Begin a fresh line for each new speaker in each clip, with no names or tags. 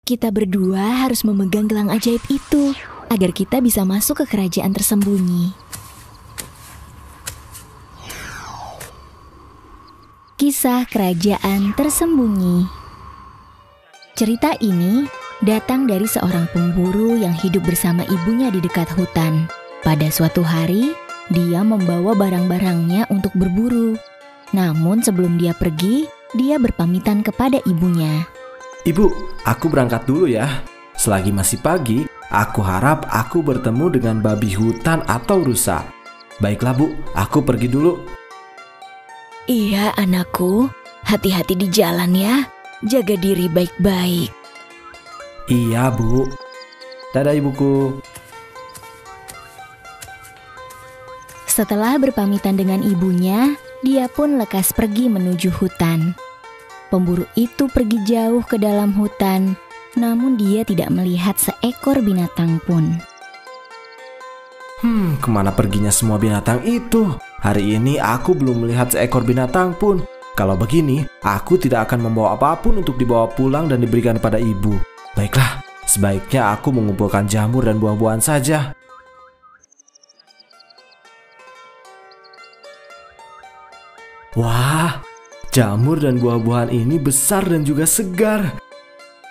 Kita berdua harus memegang gelang ajaib itu agar kita bisa masuk ke kerajaan tersembunyi. Kisah Kerajaan Tersembunyi. Cerita ini datang dari seorang pemburu yang hidup bersama ibunya di dekat hutan. Pada suatu hari, dia membawa barang-barangnya untuk berburu. Namun sebelum dia pergi, dia berpamitan kepada ibunya.
Ibu, aku berangkat dulu ya. Selagi masih pagi, aku harap aku bertemu dengan babi hutan atau rusa. Baiklah Bu, aku pergi dulu.
Iya anakku, hati-hati di jalan ya. Jaga diri baik-baik.
Iya Bu. Dadah ibuku.
Setelah berpamitan dengan ibunya, dia pun lekas pergi menuju hutan. Pemburu itu pergi jauh ke dalam hutan, namun dia tidak melihat seekor binatang pun.
Kemana perginya semua binatang itu? Hari ini aku belum melihat seekor binatang pun. Kalau begini, aku tidak akan membawa apapun untuk dibawa pulang dan diberikan pada ibu. Baiklah, sebaiknya aku mengumpulkan jamur dan buah-buahan saja. Wah, jamur dan buah-buahan ini besar dan juga segar.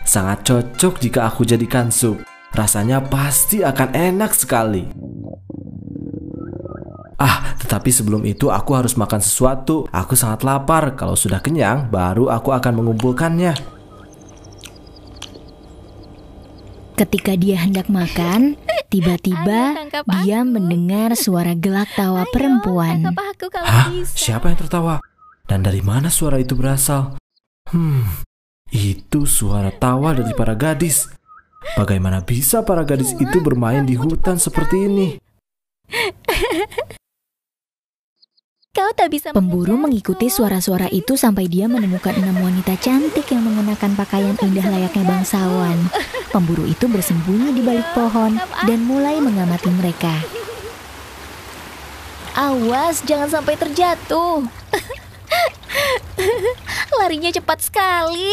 Sangat cocok jika aku jadikan sup. Rasanya pasti akan enak sekali. Tetapi sebelum itu aku harus makan sesuatu. Aku sangat lapar. Kalau sudah kenyang, baru aku akan mengumpulkannya.
Ketika dia hendak makan, tiba-tiba dia mendengar suara gelak tawa perempuan.
Siapa yang tertawa? Dan dari mana suara itu berasal? Itu suara tawa dari para gadis. Bagaimana bisa para gadis itu bermain di hutan seperti ini?
Pemburu mengikuti suara-suara itu sampai dia menemukan 6 wanita cantik yang mengenakan pakaian indah layaknya bangsawan. Pemburu itu bersembunyi di balik pohon dan mulai mengamati mereka. Awas, jangan sampai terjatuh. Larinya cepat sekali.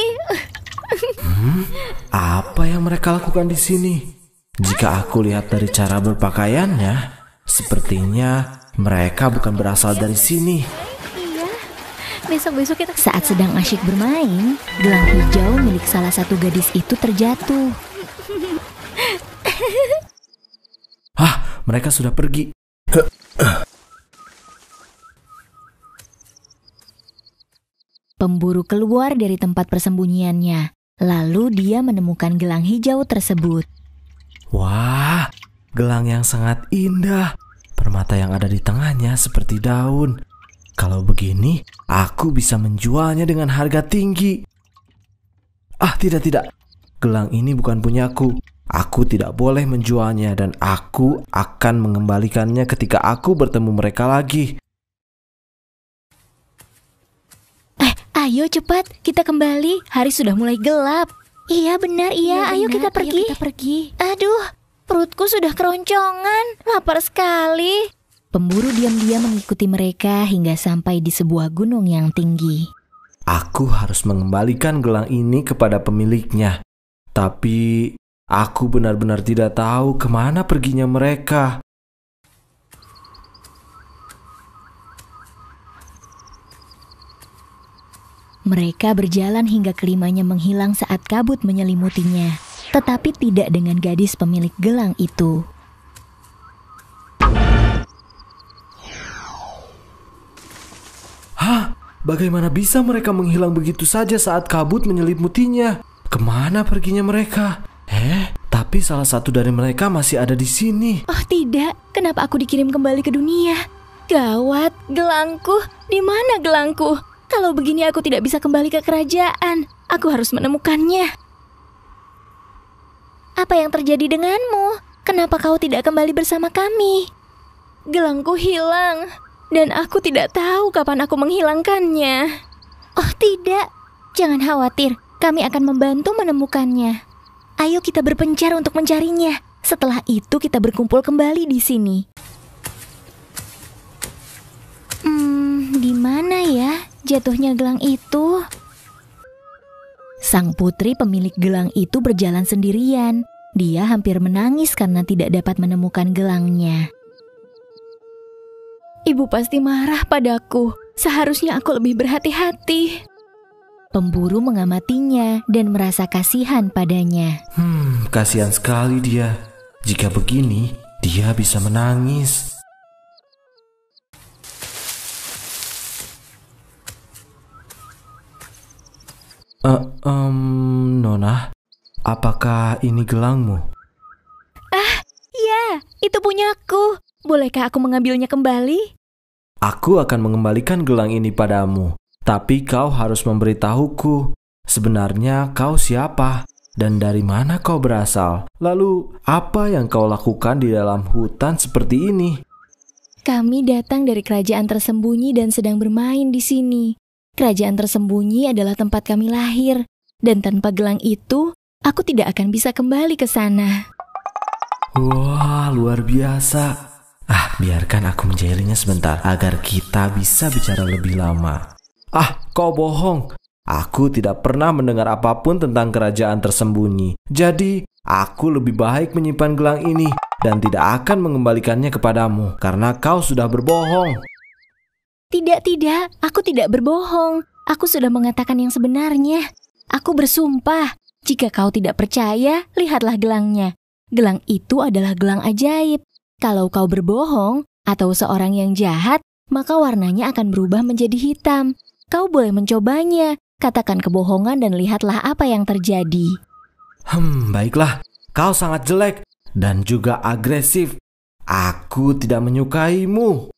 Apa yang mereka lakukan di sini? Jika aku lihat dari cara berpakaiannya, sepertinya mereka bukan berasal dari sini.
Iya, besok-besok kita... Saat sedang asyik bermain, gelang hijau milik salah satu gadis itu terjatuh.
Mereka sudah pergi.
Pemburu keluar dari tempat persembunyiannya. Lalu dia menemukan gelang hijau tersebut.
Wah, gelang yang sangat indah. Permata yang ada di tengahnya seperti daun. Kalau begini, aku bisa menjualnya dengan harga tinggi. Tidak. Gelang ini bukan punyaku. Aku tidak boleh menjualnya dan aku akan mengembalikannya ketika aku bertemu mereka lagi.
Ayo cepat, kita kembali. Hari sudah mulai gelap. Iya benar, ayo kita pergi. Aduh, perutku sudah keroncongan. Lapar sekali. Pemburu diam-diam mengikuti mereka hingga sampai di sebuah gunung yang tinggi.
Aku harus mengembalikan gelang ini kepada pemiliknya. Tapi aku benar-benar tidak tahu kemana perginya mereka.
Mereka berjalan hingga kelimanya menghilang saat kabut menyelimutinya, tetapi tidak dengan gadis pemilik gelang itu.
Bagaimana bisa mereka menghilang begitu saja saat kabut menyelimutinya? Kemana perginya mereka? Tapi salah satu dari mereka masih ada di sini.
Oh tidak, kenapa aku dikirim kembali ke dunia? Gawat, gelangku, di mana gelangku? Kalau begini aku tidak bisa kembali ke kerajaan. Aku harus menemukannya. Apa yang terjadi denganmu? Kenapa kau tidak kembali bersama kami? Gelangku hilang, dan aku tidak tahu kapan aku menghilangkannya. Oh tidak, jangan khawatir. Kami akan membantu menemukannya. Ayo kita berpencar untuk mencarinya. Setelah itu kita berkumpul kembali di sini. Di mana ya jatuhnya gelang itu? Sang putri pemilik gelang itu berjalan sendirian. Dia hampir menangis karena tidak dapat menemukan gelangnya. Ibu pasti marah padaku. Seharusnya aku lebih berhati-hati. Pemburu mengamatinya dan merasa kasihan padanya.
Kasihan sekali dia. Jika begini, dia bisa menangis. Nona, apakah ini gelangmu?
Ya, itu punyaku. Bolehkah aku mengambilnya kembali?
Aku akan mengembalikan gelang ini padamu, tapi kau harus memberitahuku. Sebenarnya kau siapa? Dan dari mana kau berasal? Lalu, apa yang kau lakukan di dalam hutan seperti ini?
Kami datang dari kerajaan tersembunyi dan sedang bermain di sini. Kerajaan tersembunyi adalah tempat kami lahir, dan tanpa gelang itu, aku tidak akan bisa kembali ke sana.
Wah, luar biasa. Biarkan aku menjailinya sebentar agar kita bisa bicara lebih lama. Kau bohong. Aku tidak pernah mendengar apapun tentang kerajaan tersembunyi. Jadi, aku lebih baik menyimpan gelang ini dan tidak akan mengembalikannya kepadamu karena kau sudah berbohong.
Tidak, aku tidak berbohong. Aku sudah mengatakan yang sebenarnya. Aku bersumpah, jika kau tidak percaya, lihatlah gelangnya. Gelang itu adalah gelang ajaib. Kalau kau berbohong atau seorang yang jahat, maka warnanya akan berubah menjadi hitam. Kau boleh mencobanya. Katakan kebohongan dan lihatlah apa yang terjadi.
Baiklah. Kau sangat jelek dan juga agresif. Aku tidak menyukaimu.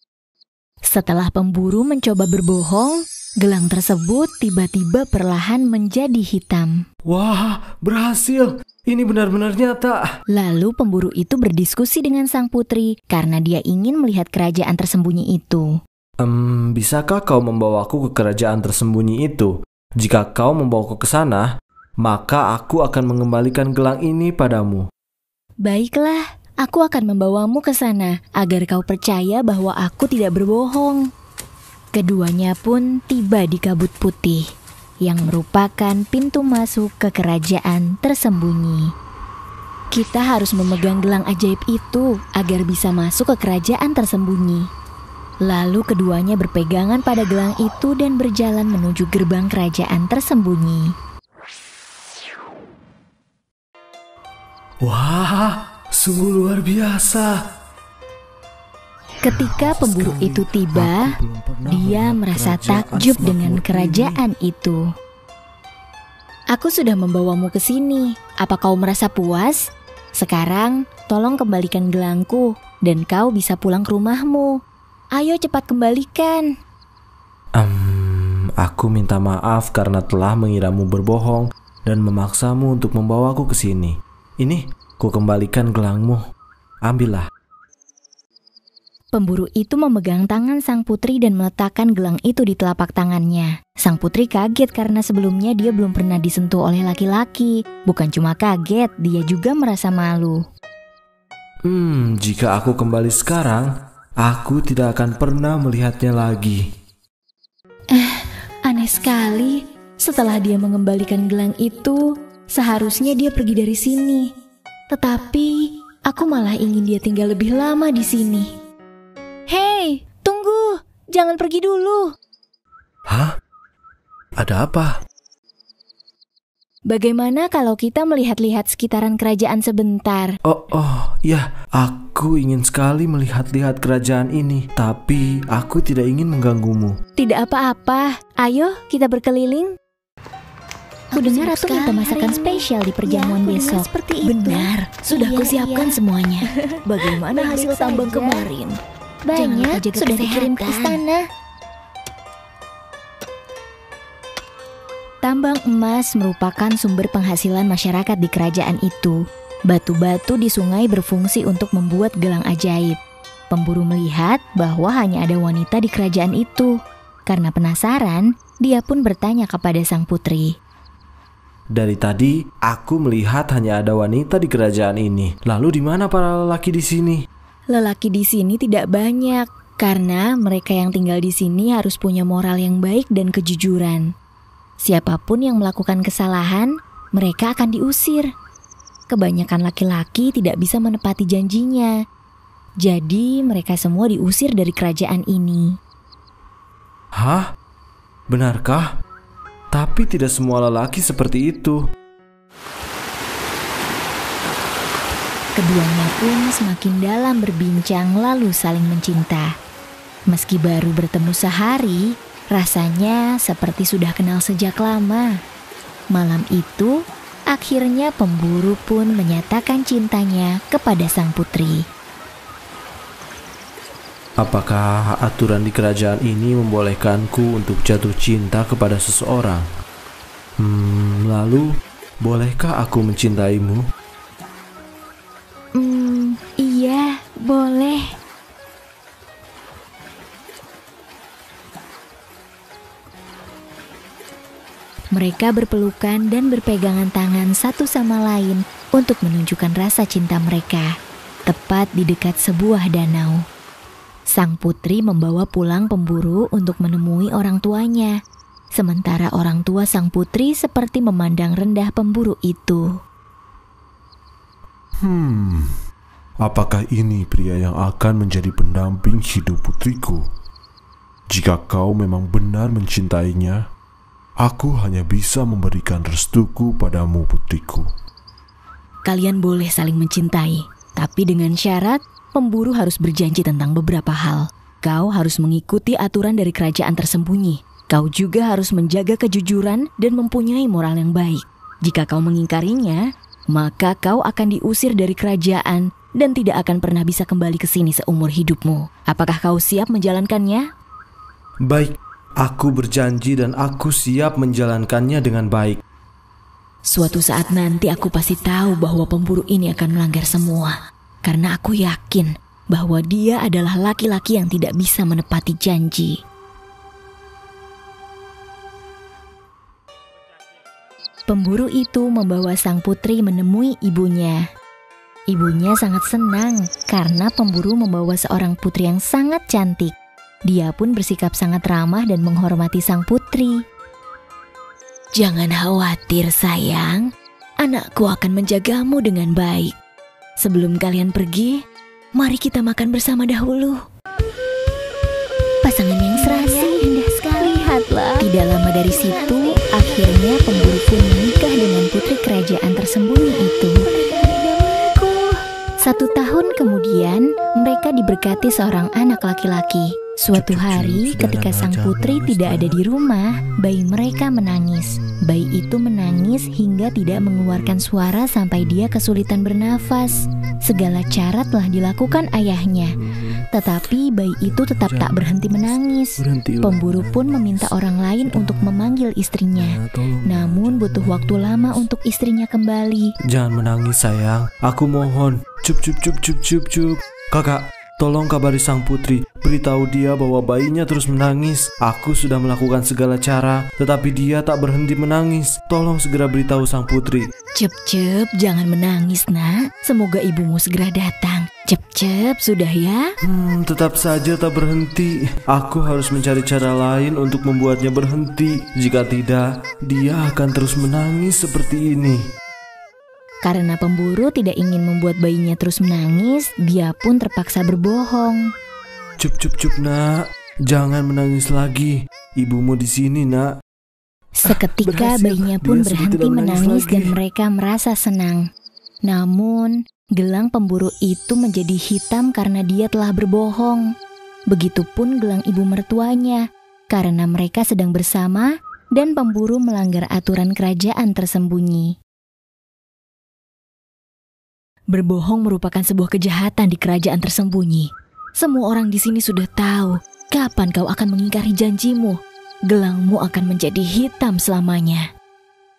Setelah pemburu mencoba berbohong, gelang tersebut tiba-tiba perlahan menjadi hitam.
Wah, berhasil. Ini benar-benar nyata.
Lalu pemburu itu berdiskusi dengan sang putri karena dia ingin melihat kerajaan tersembunyi itu.
Bisakah kau membawaku ke kerajaan tersembunyi itu? Jika kau membawaku ke sana, maka aku akan mengembalikan gelang ini padamu.
Baiklah, aku akan membawamu ke sana agar kau percaya bahwa aku tidak berbohong. Keduanya pun tiba di Kabut Putih, yang merupakan pintu masuk ke kerajaan tersembunyi. Kita harus memegang gelang ajaib itu agar bisa masuk ke kerajaan tersembunyi. Lalu keduanya berpegangan pada gelang itu dan berjalan menuju gerbang kerajaan tersembunyi.
Wah, sungguh luar biasa.
Ketika pemburu itu tiba, dia merasa takjub dengan kerajaan itu. Aku sudah membawamu ke sini. Apa kau merasa puas? Sekarang, tolong kembalikan gelangku dan kau bisa pulang ke rumahmu. Ayo cepat kembalikan.
Aku minta maaf karena telah mengiramu berbohong dan memaksamu untuk membawaku ke sini. Ini, ku kembalikan gelangmu. Ambillah.
Pemburu itu memegang tangan sang putri dan meletakkan gelang itu di telapak tangannya. Sang putri kaget karena sebelumnya dia belum pernah disentuh oleh laki-laki. Bukan cuma kaget, dia juga merasa malu.
Jika aku kembali sekarang, aku tidak akan pernah melihatnya lagi.
Aneh sekali. Setelah dia mengembalikan gelang itu, seharusnya dia pergi dari sini. Tetapi, aku malah ingin dia tinggal lebih lama di sini. Hei, tunggu! Jangan pergi dulu.
Hah? Ada apa?
Bagaimana kalau kita melihat-lihat sekitaran kerajaan sebentar?
Ya, aku ingin sekali melihat-lihat kerajaan ini, tapi aku tidak ingin mengganggumu.
Tidak apa-apa, ayo kita berkeliling. Aku dengar Ratu minta masakan spesial di perjamuan besok. Benar, sudah kusiapkan semuanya. Bagaimana hasil tambang kemarin? Banyak, sudah dikirim ke istana. Tambang emas merupakan sumber penghasilan masyarakat di kerajaan itu. Batu-batu di sungai berfungsi untuk membuat gelang ajaib. Pemburu melihat bahwa hanya ada wanita di kerajaan itu. Karena penasaran, dia pun bertanya kepada sang putri.
Dari tadi, aku melihat hanya ada wanita di kerajaan ini. Lalu di mana para lelaki di sini?
Lelaki di sini tidak banyak, karena mereka yang tinggal di sini harus punya moral yang baik dan kejujuran. Siapapun yang melakukan kesalahan, mereka akan diusir. Kebanyakan laki-laki tidak bisa menepati janjinya. Jadi mereka semua diusir dari kerajaan ini.
Hah? Benarkah? Tapi tidak semua lelaki seperti itu.
Keduanya pun semakin dalam berbincang lalu saling mencinta. Meski baru bertemu sehari, rasanya seperti sudah kenal sejak lama. Malam itu, akhirnya pemburu pun menyatakan cintanya kepada sang putri.
Apakah aturan di kerajaan ini membolehkanku untuk jatuh cinta kepada seseorang? Lalu, bolehkah aku mencintaimu?
Iya, boleh. Mereka berpelukan dan berpegangan tangan satu sama lain untuk menunjukkan rasa cinta mereka, tepat di dekat sebuah danau. Sang putri membawa pulang pemburu untuk menemui orang tuanya, sementara orang tua sang putri seperti memandang rendah pemburu itu.
Apakah ini pria yang akan menjadi pendamping hidup putriku? Jika kau memang benar mencintainya, aku hanya bisa memberikan restuku padamu, putriku.
Kalian boleh saling mencintai, tapi dengan syarat pemburu harus berjanji tentang beberapa hal. Kau harus mengikuti aturan dari kerajaan tersembunyi. Kau juga harus menjaga kejujuran dan mempunyai moral yang baik. Jika kau mengingkarinya, maka kau akan diusir dari kerajaan dan tidak akan pernah bisa kembali ke sini seumur hidupmu. Apakah kau siap menjalankannya?
Baik, aku berjanji dan aku siap menjalankannya dengan baik.
Suatu saat nanti aku pasti tahu bahwa pemburu ini akan melanggar semua. Karena aku yakin bahwa dia adalah laki-laki yang tidak bisa menepati janji. Pemburu itu membawa sang putri menemui ibunya. Ibunya sangat senang karena pemburu membawa seorang putri yang sangat cantik. Dia pun bersikap sangat ramah dan menghormati sang putri. Jangan khawatir sayang, anakku akan menjagamu dengan baik. Sebelum kalian pergi, mari kita makan bersama dahulu. Pasangan yang serasi, indah sekali. Lihatlah. Tidak lama dari situ, akhirnya pemburu pun menikah dengan putri kerajaan tersembunyi itu. 1 tahun kemudian, mereka diberkati seorang anak laki-laki. Suatu hari, ketika sang putri tidak ada di rumah, bayi mereka menangis. Bayi itu menangis hingga tidak mengeluarkan suara sampai dia kesulitan bernafas. Segala cara telah dilakukan ayahnya, tetapi bayi itu tetap tak berhenti menangis. Pemburu pun meminta orang lain untuk memanggil istrinya. Namun butuh waktu lama untuk istrinya kembali.
Jangan menangis sayang, aku mohon. Cup. Kakak, tolong kabari sang putri. Beritahu dia bahwa bayinya terus menangis. Aku sudah melakukan segala cara, tetapi dia tak berhenti menangis. Tolong segera beritahu sang putri.
Cep, jangan menangis nak. Semoga ibumu segera datang. Cep, sudah ya?
Tetap saja tak berhenti. Aku harus mencari cara lain untuk membuatnya berhenti. Jika tidak, dia akan terus menangis seperti ini.
Karena pemburu tidak ingin membuat bayinya terus menangis, dia pun terpaksa berbohong.
Cup nak, jangan menangis lagi. Ibumu di sini nak.
Seketika bayinya pun berhenti menangis dan mereka merasa senang. Namun, gelang pemburu itu menjadi hitam karena dia telah berbohong. Begitupun gelang ibu mertuanya, karena mereka sedang bersama dan pemburu melanggar aturan kerajaan tersembunyi. Berbohong merupakan sebuah kejahatan di kerajaan tersembunyi. Semua orang di sini sudah tahu kapan kau akan mengingkari janjimu. Gelangmu akan menjadi hitam selamanya.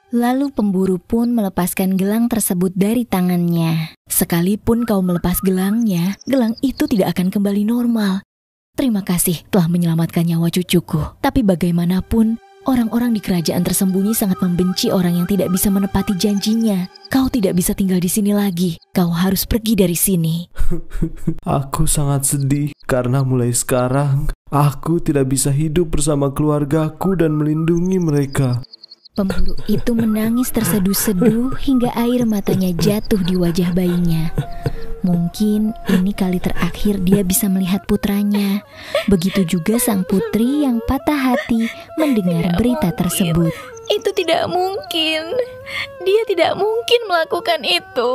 Lalu pemburu pun melepaskan gelang tersebut dari tangannya. Sekalipun kau melepas gelangnya, gelang itu tidak akan kembali normal. Terima kasih telah menyelamatkan nyawa cucuku. Tapi bagaimanapun, orang-orang di kerajaan tersembunyi sangat membenci orang yang tidak bisa menepati janjinya. Kau tidak bisa tinggal di sini lagi. Kau harus pergi dari sini.
Aku sangat sedih karena mulai sekarang aku tidak bisa hidup bersama keluargaku dan melindungi mereka.
Pemburu itu menangis terseduh-seduh hingga air matanya jatuh di wajah bayinya. Mungkin ini kali terakhir dia bisa melihat putranya. Begitu juga sang putri yang patah hati mendengar berita tersebut. Itu tidak mungkin. Dia tidak mungkin melakukan itu.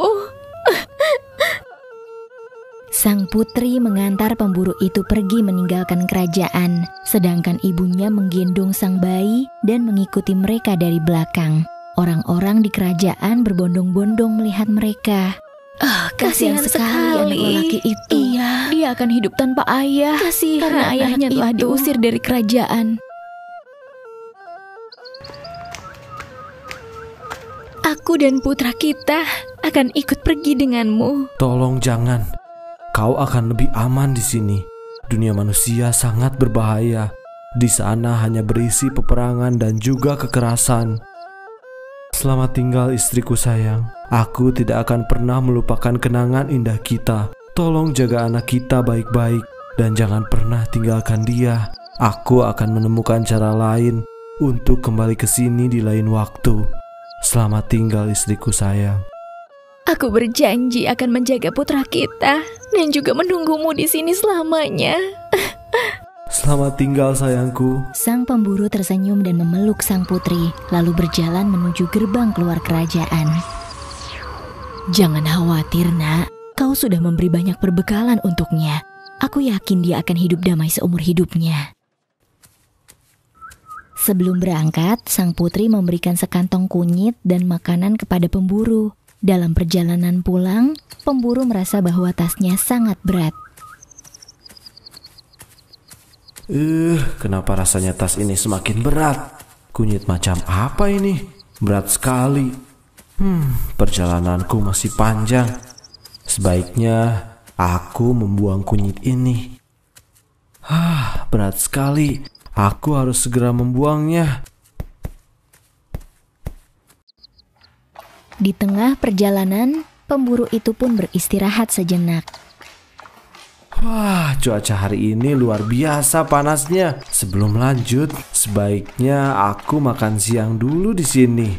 Sang putri mengantar pemburu itu pergi meninggalkan kerajaan, sedangkan ibunya menggendong sang bayi dan mengikuti mereka dari belakang. Orang-orang di kerajaan berbondong-bondong melihat mereka. Kasihan sekali anak lelaki itu. Iya, dia akan hidup tanpa ayah. Kasihan karena ayahnya telah diusir dari kerajaan. Aku dan putra kita akan ikut pergi denganmu.
Tolong jangan. Kau akan lebih aman di sini. Dunia manusia sangat berbahaya. Di sana hanya berisi peperangan dan juga kekerasan. Selamat tinggal istriku sayang. Aku tidak akan pernah melupakan kenangan indah kita. Tolong jaga anak kita baik-baik dan jangan pernah tinggalkan dia. Aku akan menemukan cara lain untuk kembali ke sini di lain waktu. Selamat tinggal istriku sayang.
Aku berjanji akan menjaga putra kita dan juga menunggumu di sini selamanya.
Selamat tinggal sayangku.
Sang pemburu tersenyum dan memeluk sang putri, lalu berjalan menuju gerbang keluar kerajaan. Jangan khawatir, nak. Kau sudah memberi banyak perbekalan untuknya. Aku yakin dia akan hidup damai seumur hidupnya. Sebelum berangkat, sang putri memberikan sekantong kunyit dan makanan kepada pemburu. Dalam perjalanan pulang, pemburu merasa bahwa tasnya sangat berat.
Kenapa rasanya tas ini semakin berat? Kunyit macam apa ini? Berat sekali. Perjalananku masih panjang. Sebaiknya aku membuang kunyit ini. Berat sekali. Aku harus segera membuangnya.
Di tengah perjalanan, pemburu itu pun beristirahat sejenak.
Wah, cuaca hari ini luar biasa panasnya. Sebelum lanjut, sebaiknya aku makan siang dulu di sini.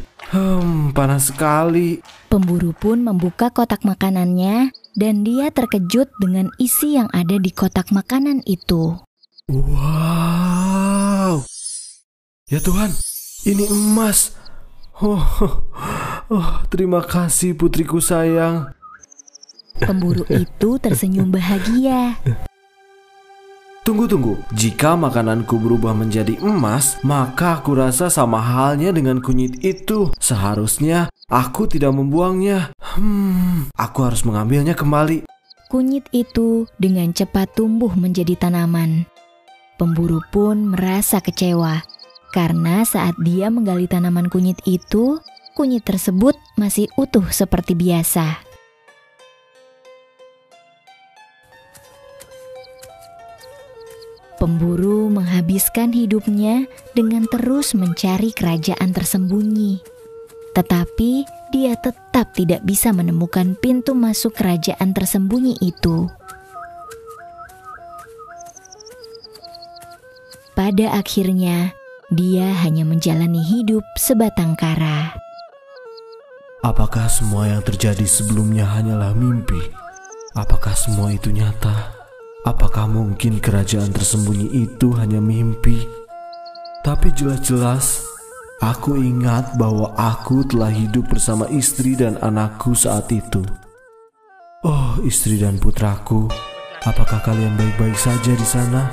Panas sekali.
Pemburu pun membuka kotak makanannya dan dia terkejut dengan isi yang ada di kotak makanan itu.
Wow. Ya Tuhan, ini emas. Terima kasih putriku sayang.
Pemburu itu tersenyum bahagia.
Tunggu. Jika makananku berubah menjadi emas, maka aku rasa sama halnya dengan kunyit itu. Seharusnya aku tidak membuangnya. Aku harus mengambilnya kembali.
Kunyit itu dengan cepat tumbuh menjadi tanaman. Pemburu pun merasa kecewa. Karena saat dia menggali tanaman kunyit itu, kunyit tersebut masih utuh seperti biasa. Pemburu menghabiskan hidupnya dengan terus mencari kerajaan tersembunyi. Tetapi dia tetap tidak bisa menemukan pintu masuk kerajaan tersembunyi itu. Pada akhirnya, dia hanya menjalani hidup sebatang kara.
Apakah semua yang terjadi sebelumnya hanyalah mimpi? Apakah semua itu nyata? Apakah mungkin kerajaan tersembunyi itu hanya mimpi? Tapi jelas-jelas, aku ingat bahwa aku telah hidup bersama istri dan anakku saat itu. Oh, istri dan putraku, apakah kalian baik-baik saja di sana?